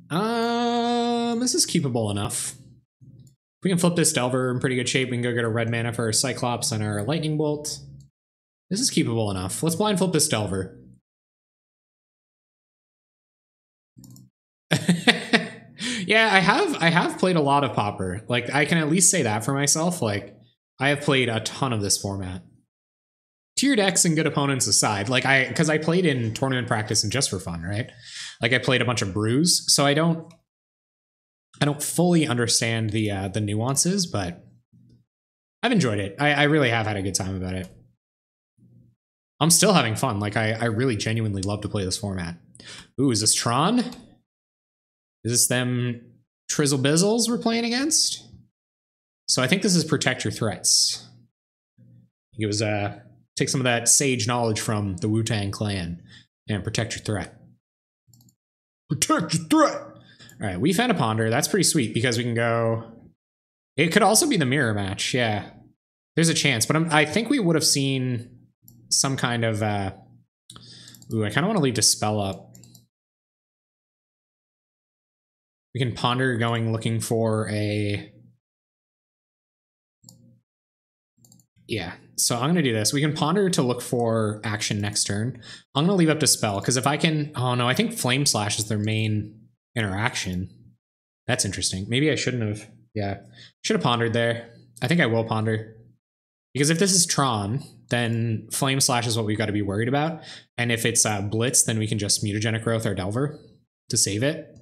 This is keepable enough. If we can flip this Delver in pretty good shape, we can go get a red mana for our Cyclops and our Lightning Bolt. This is keepable enough. Let's blind flip this Delver. Yeah, I have played a lot of Pauper. Like, I can at least say that for myself. Like, I have played a ton of this format. Tier decks and good opponents aside, like because I played in tournament practice and just for fun, right? Like I played a bunch of brews, so I don't fully understand the nuances, but I've enjoyed it. I really have had a good time about it. I'm still having fun. Like I really genuinely love to play this format. Ooh, is this Tron? Is this them Trizzle Bizzles we're playing against? So I think this is Protect Your Threats. It was take some of that sage knowledge from the Wu-Tang Clan and protect your threat. Protect your threat! All right, we found a Ponder. That's pretty sweet because we can go... It could also be the mirror match, yeah. There's a chance, but I think we would have seen some kind of... Ooh, I kind of want to leave Dispel up. We can Ponder going looking for a... Yeah, so I'm going to do this. We can Ponder to look for action next turn. I'm going to leave up Dispel, because if I can... Oh, no, I think Flame Slash is their main interaction. That's interesting. Maybe I shouldn't have... Yeah, should have Pondered there. I think I will Ponder. Because if this is Tron, then Flame Slash is what we've got to be worried about. And if it's Blitz, then we can just Mutagenic Growth our Delver to save it.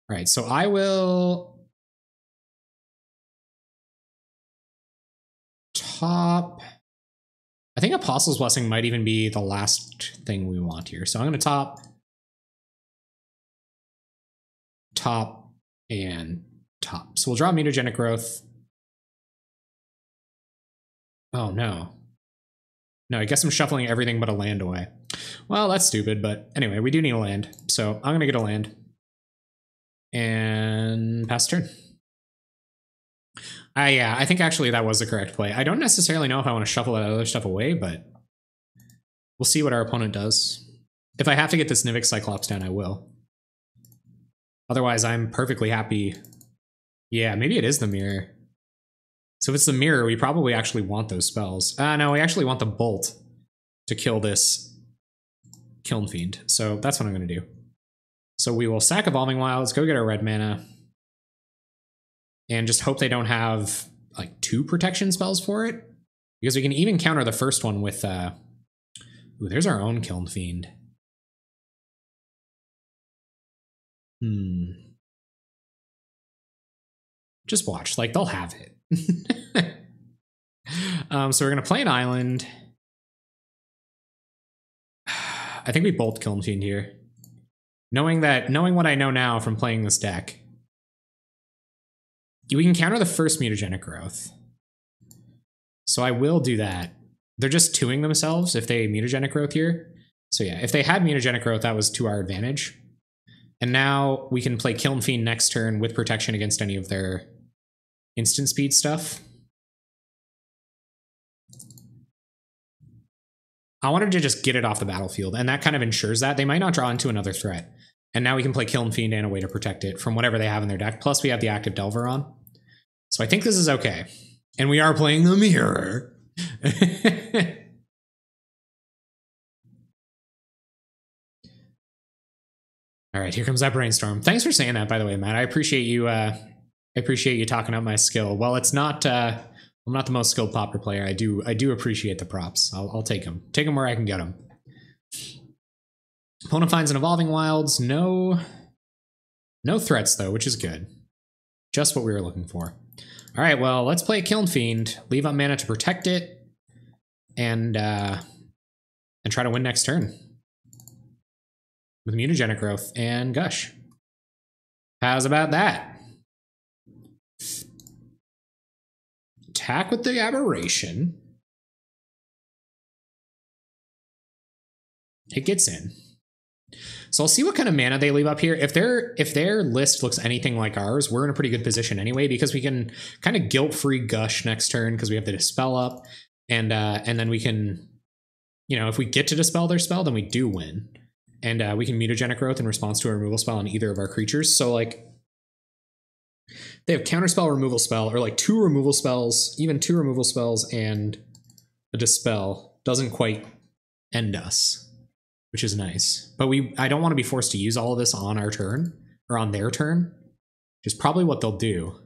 All right, so I will... Top. I think Apostle's Blessing might even be the last thing we want here. So I'm going to top, and top. So we'll draw Mutagenic Growth. Oh, no. No, I guess I'm shuffling everything but a land away. Well, that's stupid, but anyway, we do need a land. So I'm going to get a land. And pass turn. Yeah, I think actually that was the correct play. I don't necessarily know if I want to shuffle that other stuff away, but we'll see what our opponent does. If I have to get this Nivix Cyclops down, I will. Otherwise, I'm perfectly happy. Yeah, maybe it is the mirror. So if it's the mirror, we probably actually want those spells. No, we actually want the Bolt to kill this Kiln Fiend. So that's what I'm going to do. So we will sack Evolving Wilds, go get our red mana, and just hope they don't have like 2 protection spells for it. Because we can even counter the first one with... Ooh, there's our own Kiln Fiend. Just watch, like they'll have it. So we're gonna play an island. I think we bolt Kiln Fiend here. Knowing what I know now from playing this deck, we can counter the first Mutagenic Growth. So I will do that. They're just 2ing themselves if they Mutagenic Growth here. So yeah, if they had Mutagenic Growth, that was to our advantage. And now we can play Kiln Fiend next turn with protection against any of their instant speed stuff. I wanted to just get it off the battlefield, and that kind of ensures that. They might not draw into another threat. And now we can play Kiln Fiend and a way to protect it from whatever they have in their deck. Plus we have the active Delver on. So I think this is okay. And we are playing the mirror. All right, here comes that brainstorm. Thanks for saying that, by the way, Matt. I appreciate you talking up my skill. Well, it's not I'm not the most skilled Pauper player. I do appreciate the props. I'll take them. Take them where I can get them. Opponent finds an Evolving Wilds. No threats, though, which is good. Just what we were looking for. All right, well, let's play Kiln Fiend. Leave up mana to protect it. And try to win next turn. With Mutagenic Growth and Gush. How's about that? Attack with the Aberration. It gets in. So I'll see what kind of mana they leave up here. If their list looks anything like ours, we're in a pretty good position anyway, because we can kind of guilt-free Gush next turn because we have the Dispel up, and then we can, you know, if we get to Dispel their spell, then we do win. And we can mutagenic growth in response to a removal spell on either of our creatures. So like they have counterspell, removal spell, or like 2 removal spells, even 2 removal spells and a dispel doesn't quite end us, which is nice. But I don't want to be forced to use all of this on our turn or on their turn, which is probably what they'll do.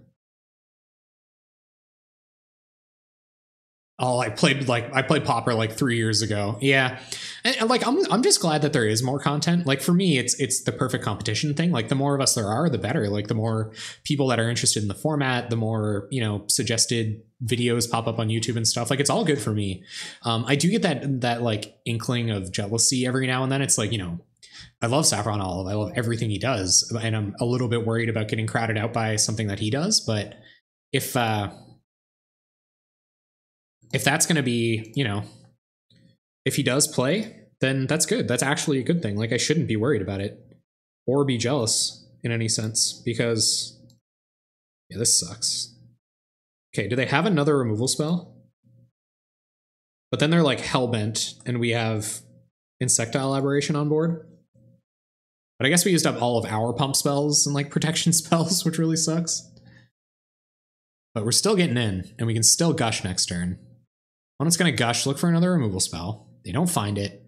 Oh, I played Pauper like 3 years ago. Yeah. And like I'm just glad that there is more content. Like for me, it's the perfect competition thing. Like the more of us there are, the better. Like the more people that are interested in the format, the more, you know, suggested videos pop up on YouTube and stuff. Like it's all good for me. I do get that like inkling of jealousy every now and then. It's like, you know, I love Saffron Olive. I love everything he does, and I'm a little bit worried about getting crowded out by something that he does. But if that's going to be, you know, if he does play, then that's good. That's actually a good thing. Like I shouldn't be worried about it or be jealous in any sense because, yeah, this sucks. Okay, do they have another removal spell? But then they're like Hellbent and we have Insectile Aberration on board. But I guess we used up all of our pump spells and like protection spells, which really sucks. But we're still getting in and we can still gush next turn. Opponent's going to gush, look for another removal spell. They don't find it.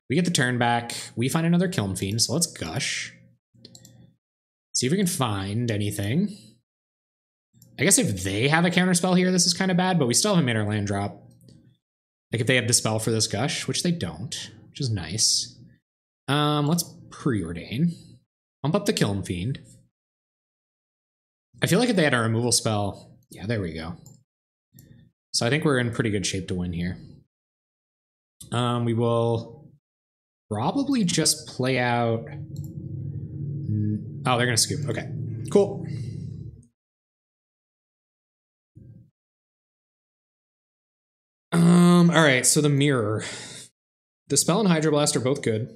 We get the turn back. We find another Kiln Fiend, so let's gush. See if we can find anything. I guess if they have a counterspell here, this is kind of bad, but we still haven't made our land drop. Like if they have Dispel for this gush, which they don't, which is nice. Let's Preordain. Pump up the Kiln Fiend. I feel like if they had a removal spell, yeah, there we go. So I think we're in pretty good shape to win here. We will probably just play out. Oh, they're gonna scoop. Okay, cool. All right. So the Mirror, Dispel and Hydroblast are both good.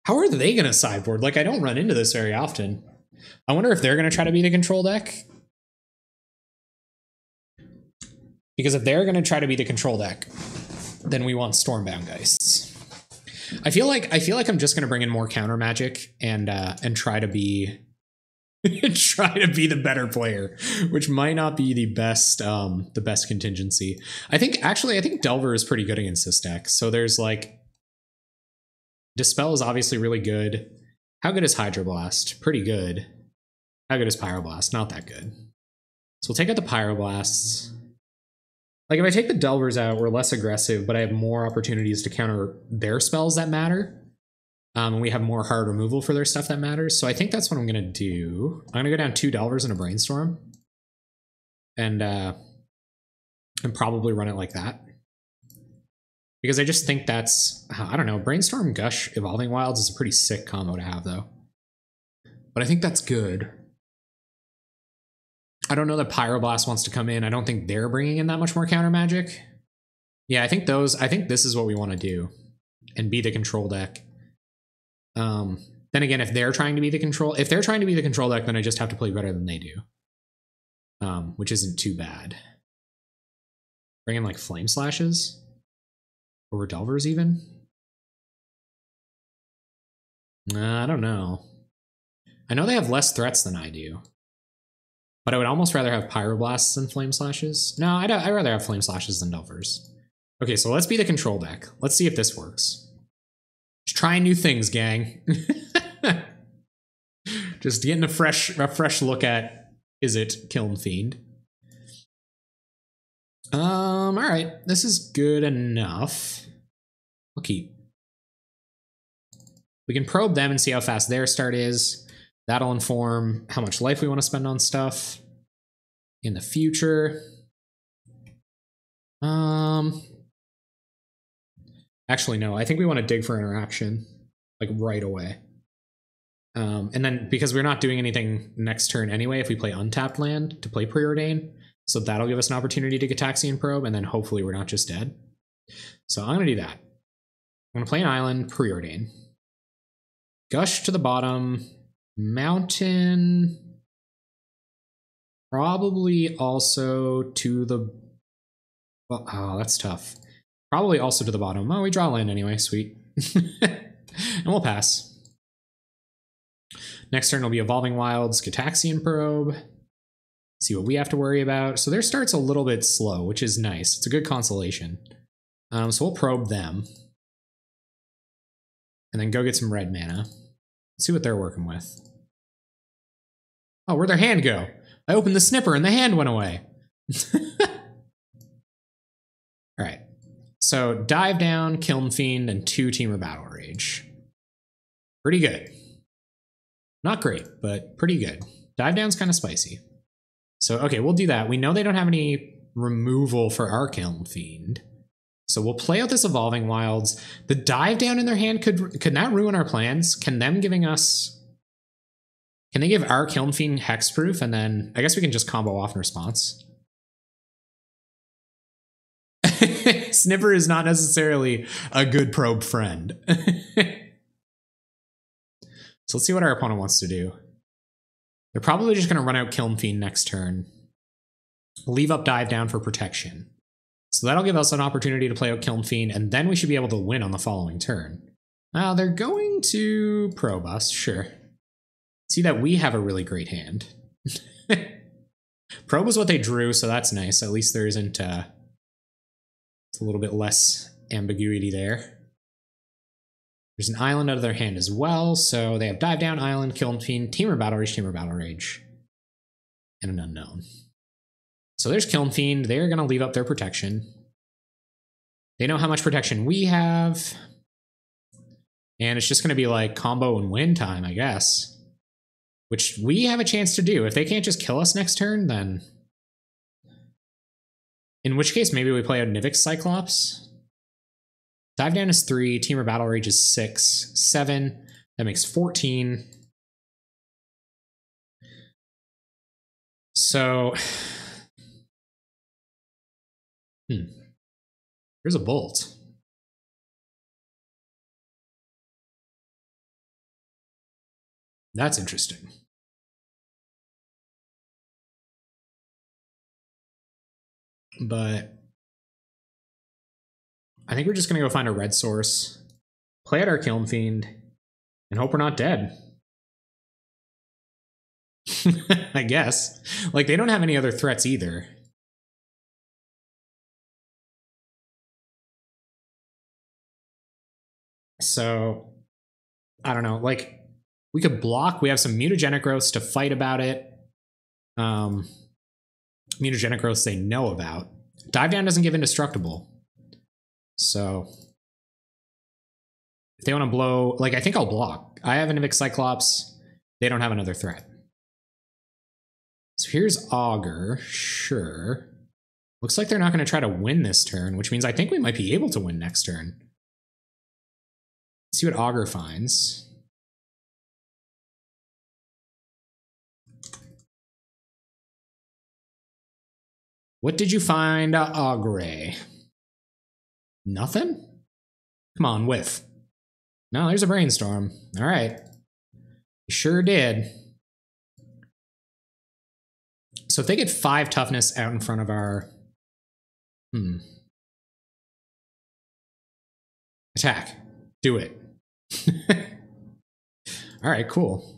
How are they gonna sideboard? Like I don't run into this very often. I wonder if they're gonna try to be the control deck. Because if they're going to try to be the control deck, then we want Stormbound Geists. I feel like I'm just going to bring in more counter magic and try to be the better player, which might not be the best contingency. I think Delver is pretty good against this deck. So there's like Dispel is obviously really good. How good is Hydroblast? Pretty good. How good is Pyroblast? Not that good. So we'll take out the Pyroblasts. Like if I take the Delvers out, we're less aggressive, but I have more opportunities to counter their spells that matter. And we have more hard removal for their stuff that matters. So I think that's what I'm going to do. I'm going to go down 2 Delvers and a Brainstorm. And probably run it like that. Because I just think that's, I don't know, Brainstorm, Gush, Evolving Wilds is a pretty sick combo to have though. But I think that's good. I don't know that Pyroblast wants to come in. I don't think they're bringing in that much more counter magic. Yeah, I think this is what we want to do and be the control deck. Then again, if they're trying to be the control deck, then I just have to play better than they do. Which isn't too bad. Bring in like Flame Slashes over Delvers even. I don't know. I know they have less threats than I do. But I would almost rather have Pyroblasts than Flame Slashes. No, I'd rather have Flame Slashes than Delvers. Okay, so let's be the control deck. Let's see if this works. Just trying new things, gang. Just getting a fresh look at Izzet Kiln Fiend. All right, this is good enough. We'll keep. We can probe them and see how fast their start is. That'll inform how much life we want to spend on stuff in the future. Actually, no, I think we want to dig for interaction, like right away. And then because we're not doing anything next turn anyway, if we play untapped land to play Preordain, so that'll give us an opportunity to Gitaxian Probe, and then hopefully we're not just dead. So I'm going to do that. I'm going to play an island, Preordain. Gush to the bottom. Mountain, probably also to the, oh, that's tough. Probably also to the bottom. Oh, we draw land anyway, sweet. And we'll pass. Next turn will be Evolving Wilds, Gitaxian Probe. See what we have to worry about. So their start's a little bit slow, which is nice. It's a good consolation. So we'll probe them. And then go get some red mana. See what they're working with. Oh, where'd their hand go? I opened the snipper and the hand went away. Alright. So Dive Down, Kiln Fiend, and 2 Teamer Battle Rage. Pretty good. Not great, but pretty good. Dive Down's kind of spicy. So, okay, we'll do that. We know they don't have any removal for our Kiln Fiend. So we'll play out this Evolving Wilds. The Dive Down in their hand could that ruin our plans? Can them giving us... Can they give our Kiln Fiend hexproof, and then I guess we can just combo off in response? Snipper is not necessarily a good probe friend. So let's see what our opponent wants to do. They're probably just going to run out Kiln Fiend next turn. Leave up Dive Down for protection. So that'll give us an opportunity to play out Kiln Fiend, and then we should be able to win on the following turn. Now they're going to probe us, sure. See that we have a really great hand. Probe was what they drew, so that's nice. At least there isn't it's a little bit less ambiguity there. There's an island out of their hand as well, so they have Dive Down, Island, Kiln Fiend, Teamer Battle Rage, and an unknown. So there's Kiln Fiend. They're going to leave up their protection. They know how much protection we have. And it's just going to be like combo and win time, I guess. Which we have a chance to do. If they can't just kill us next turn, then... In which case, maybe we play a Nivix Cyclops. Dive Down is 3, Teamer Battle Rage is 6, 7, that makes 14. So, here's a Bolt. That's interesting. But I think we're just going to go find a red source, play at our Kiln Fiend, and hope we're not dead. I guess. Like, they don't have any other threats either. So, I don't know. Like, we could block. We have some mutagenic growths to fight about it. Mutagenic growths they know about. Dive Down doesn't give indestructible. So, if they want to blow... Like, I think I'll block. I have a Nivix Cyclops. They don't have another threat. So here's Augur. Sure. Looks like they're not going to try to win this turn, which means I think we might be able to win next turn. Let's see what Augur finds. What did you find, Augur? Nothing? Come on, whiff. No, there's a Brainstorm. All right. You sure did. So if they get 5 toughness out in front of our... Attack. Do it. All right, cool.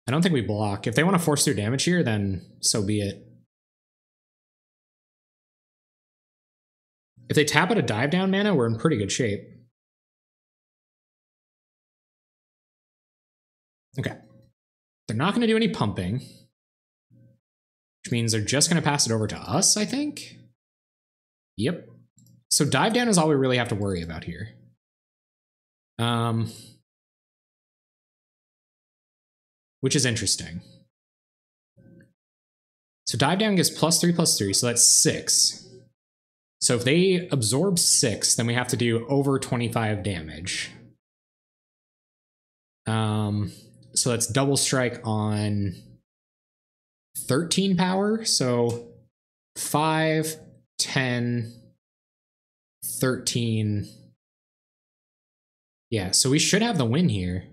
I don't think we block. If they want to force through damage here, then so be it. If they tap out a Dive Down mana, we're in pretty good shape. Okay. They're not going to do any pumping, which means they're just going to pass it over to us, I think. Yep. So Dive Down is all we really have to worry about here. Which is interesting. So Dive Down gives +3/+3, so that's 6. So if they absorb 6, then we have to do over 25 damage. So that's double strike on 13 power. So 5, 10, 13. Yeah, so we should have the win here.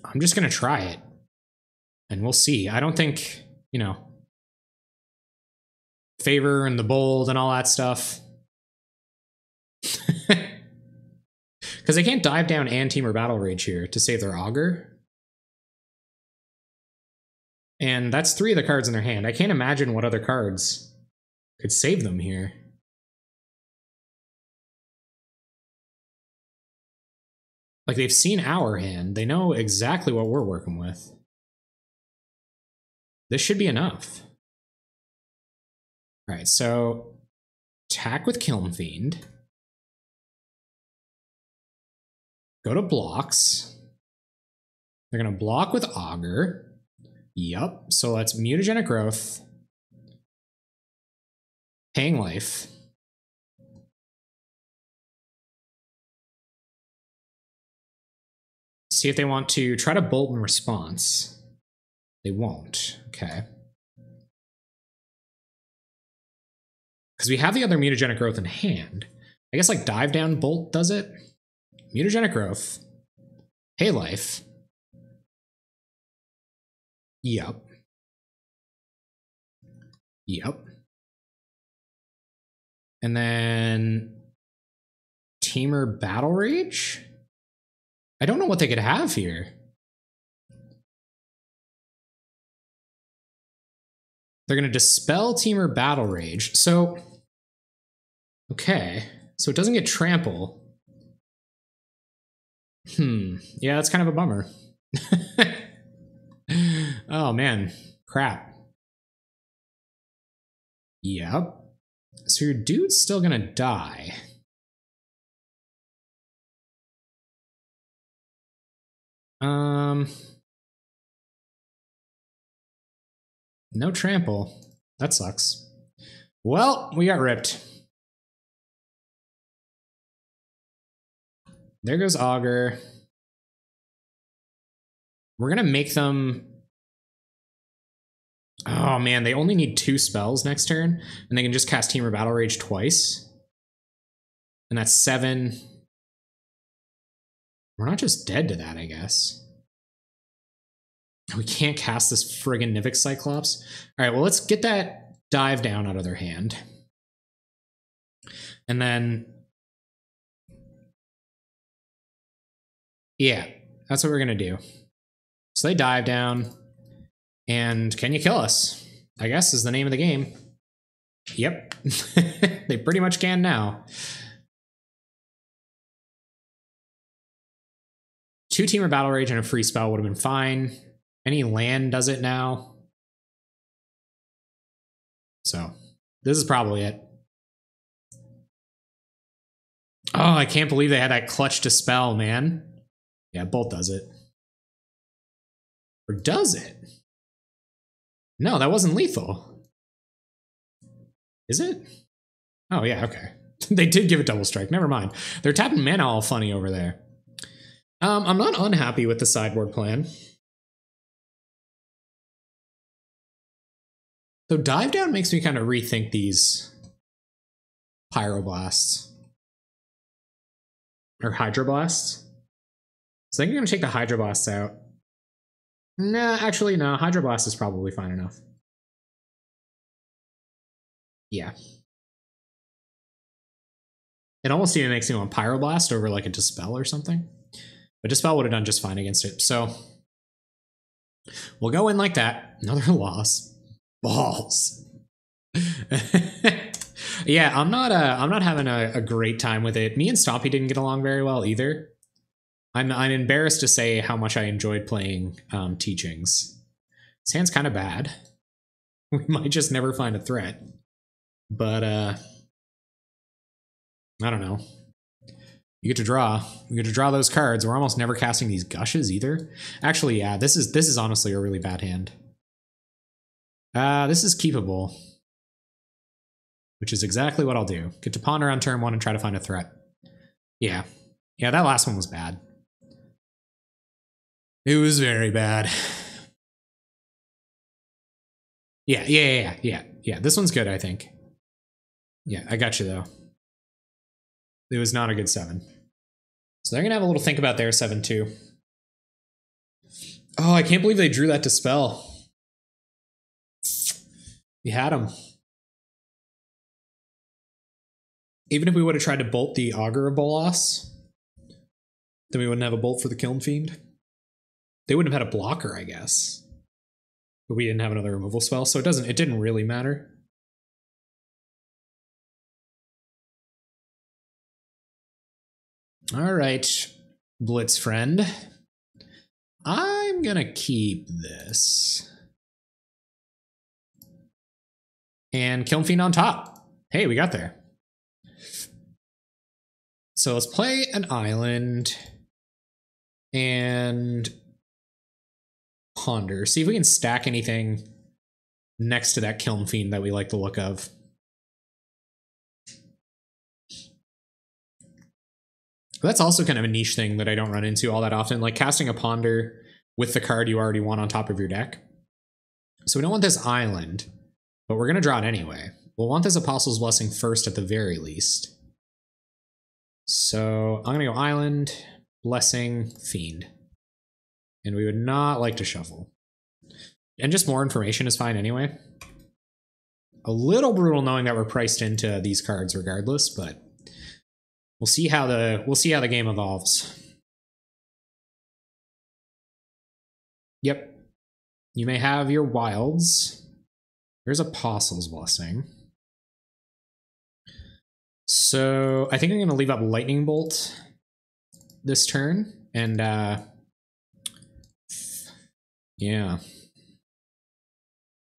I'm just gonna try it. And we'll see. I don't think, you know, favor and the bold and all that stuff. Because they can't dive down and Temur Battle Rage here to save their Augur. And that's 3 of the cards in their hand. I can't imagine what other cards could save them here. Like, they've seen our hand. They know exactly what we're working with. This should be enough. All right, so attack with Kiln Fiend. Go to blocks. They're going to block with Augur. Yup, so that's Mutagenic Growth. Paying Life. See if they want to try to bolt in response. They won't. Okay. Because we have the other Mutagenic Growth in hand. I guess like Dive Down Bolt does it. Mutagenic Growth. Pay Life. Yup. Yup. And then Temur Battle Rage? I don't know what they could have here. They're going to Dispel Temur Battle Rage. So, okay. So it doesn't get Trample. Yeah, that's kind of a bummer. Oh, man. Crap. Yep. So your dude's still going to die. No trample. That sucks. Well, we got ripped. There goes Augur. We're gonna make them... Oh man, they only need 2 spells next turn, and they can just cast Temur Battle Rage twice. And that's 7. We're not just dead to that, I guess. We can't cast this friggin' Nivix Cyclops. All right, well, let's get that Dive Down out of their hand. And then... yeah, that's what we're gonna do. So they Dive Down, and can you kill us? I guess is the name of the game. Yep. They pretty much can now. 2 Temur Battle Rage and a free spell would have been fine. Any land does it now. So, this is probably it. Oh, I can't believe they had that clutch Dispel, man. Yeah, Bolt does it. Or does it? No, that wasn't lethal. Is it? Oh, yeah, okay. They did give it double strike. Never mind. They're tapping mana all funny over there. I'm not unhappy with the sideboard plan. Though Dive Down makes me kind of rethink these Pyroblasts. Or Hydroblasts. So I think I'm going to take the Hydroblasts out. Nah, actually, no. Hydroblast is probably fine enough. Yeah. It almost even makes me want Pyroblast over like a Dispel or something. But Dispel would have done just fine against it. So we'll go in like that. Another loss. Balls. Yeah, I'm not having a great time with it. Me and Stompy didn't get along very well either. I'm embarrassed to say how much I enjoyed playing Teachings. This hand's kind of bad. We might just never find a threat. But I don't know. You get to draw. You get to draw those cards. We're almost never casting these Gushes either. Actually, yeah, this is honestly a really bad hand. This is keepable. Which is exactly what I'll do. Get to ponder on turn 1 and try to find a threat. Yeah. Yeah, that last one was bad. It was very bad. Yeah. This one's good, I think. Yeah, I got you, though. It was not a good 7. So they're going to have a little think about their 7, too. Oh, I can't believe they drew that Dispel. You had him. Even if we would have tried to bolt the Augur of Bolas, then we wouldn't have a bolt for the Kiln Fiend. They wouldn't have had a blocker, I guess. But we didn't have another removal spell, so it didn't really matter. All right, Blitz friend. I'm gonna keep this. And Kiln Fiend on top. Hey, we got there. So let's play an island and ponder. See if we can stack anything next to that Kiln Fiend that we like the look of. That's also kind of a niche thing that I don't run into all that often, like casting a ponder with the card you already want on top of your deck. So we don't want this island, but we're going to draw it anyway. We'll want this Apostle's Blessing first at the very least. So I'm going to go Island, Blessing, Fiend. And we would not like to shuffle. And just more information is fine anyway. A little brutal knowing that we're priced into these cards regardless, but we'll see how the game evolves. Yep. You may have your wilds. There's Apostle's Blessing. So I think I'm going to leave up Lightning Bolt this turn. And yeah.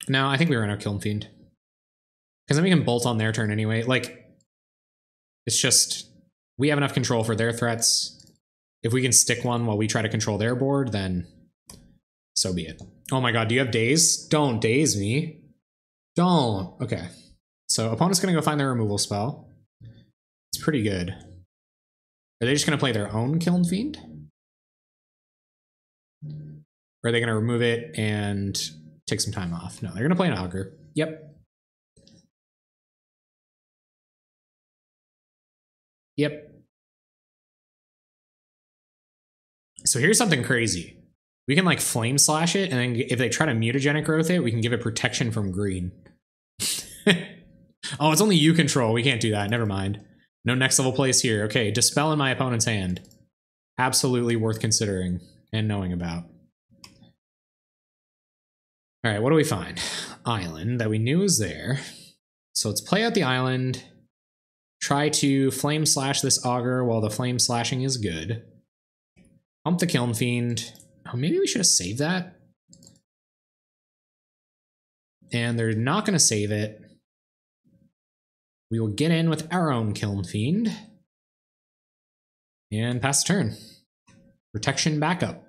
No, I think we run out Kiln Fiend. Because then we can bolt on their turn anyway. Like, it's just, we have enough control for their threats. If we can stick one while we try to control their board, then so be it. Oh my god, do you have daze? Don't daze me. Don't. Okay. So opponent's going to go find their removal spell. It's pretty good. Are they just going to play their own Kiln Fiend? Or are they going to remove it and take some time off? No, they're going to play an Augur. Yep. Yep. So here's something crazy. We can like Flame Slash it, and then if they try to Mutagenic Growth it, we can give it protection from green. Oh, it's only you control. We can't do that. Never mind. No next level plays here. Okay, Dispel in my opponent's hand. Absolutely worth considering and knowing about. All right, what do we find? Island that we knew was there. So let's play out the island. Try to Flame Slash this Augur while the Flame Slashing is good. Pump the Kiln Fiend. Oh, maybe we should have saved that. And they're not going to save it. We will get in with our own Kiln Fiend. And pass the turn. Protection backup.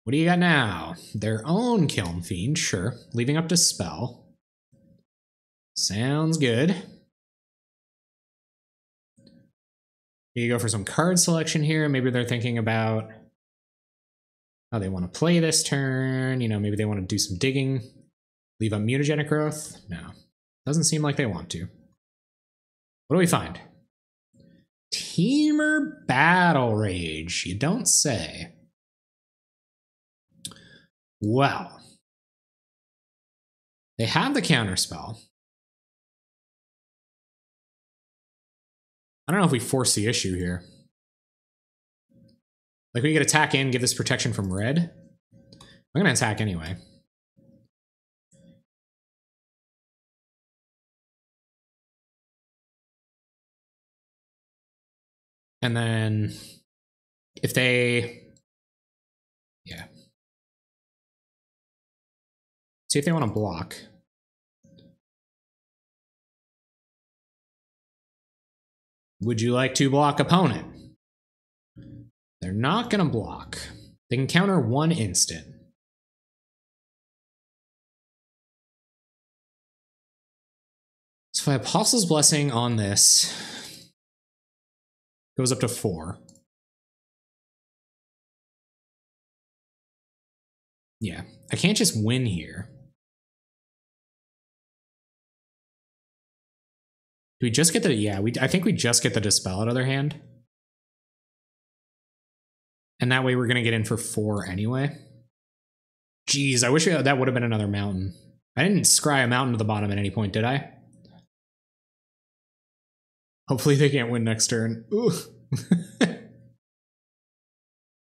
What do you got now? Their own Kiln Fiend, sure. Leaving up Dispel. Sounds good. You go for some card selection here. Maybe they're thinking about how they want to play this turn. You know, maybe they want to do some digging. Leave up Mutagenic Growth? No. Doesn't seem like they want to. What do we find? Teamer Battle Rage. You don't say. Well. They have the counterspell. I don't know if we force the issue here. Like, we could attack in, give this protection from red. I'm going to attack anyway. And then if they... Yeah. See if they want to block. Would you like to block opponent? They're not going to block. They can counter one instant. So if I Apostle's Blessing on this, goes up to 4. Yeah, I can't just win here. Do we just get the... Yeah, I think we just get the Dispel out of their hand. And that way we're going to get in for 4 anyway. Jeez, I wish that would have been another mountain. I didn't scry a mountain to the bottom at any point, did I? Hopefully they can't win next turn. Ooh.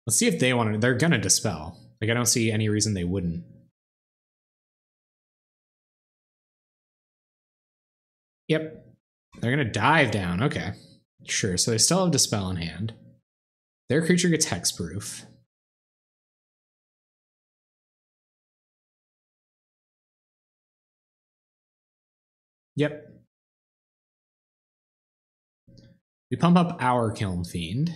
Let's see if they want to. They're going to dispel. Like, I don't see any reason they wouldn't. Yep. They're going to dive down. Okay. Sure. So they still have Dispel in hand. Their creature gets hexproof. Yep. We pump up our Kiln Fiend.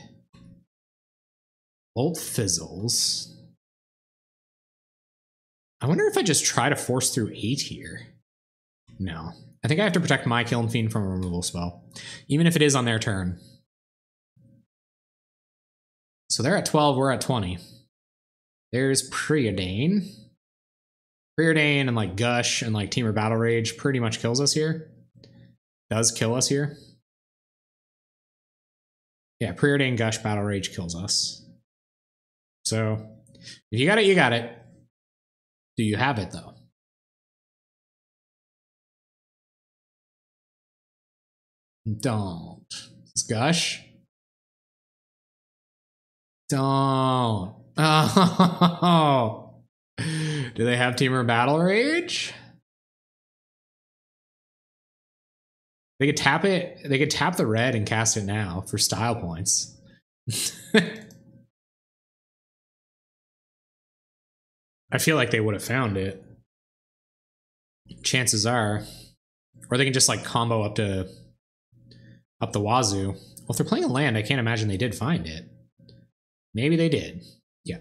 Bolt fizzles. I wonder if I just try to force through 8 here. No. I think I have to protect my Kiln Fiend from a removal spell, even if it is on their turn. So they're at 12, we're at 20. There's Preordain. Preordain and like Gush and like Temur Battle Rage pretty much kills us here. Does kill us here. Yeah, Preordain, Gush, Battle Rage kills us. So if you got it, you got it. Do you have it though? Don't. It's Gush. Don't. Oh. Do they have Temur Battle Rage? They could tap it. They could tap the red and cast it now for style points. I feel like they would have found it. Chances are. Or they can just like combo up the wazoo. Well, if they're playing a land, I can't imagine they did find it. Maybe they did. Yeah.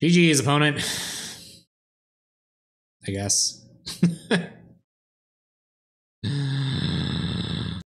GG's opponent. I guess.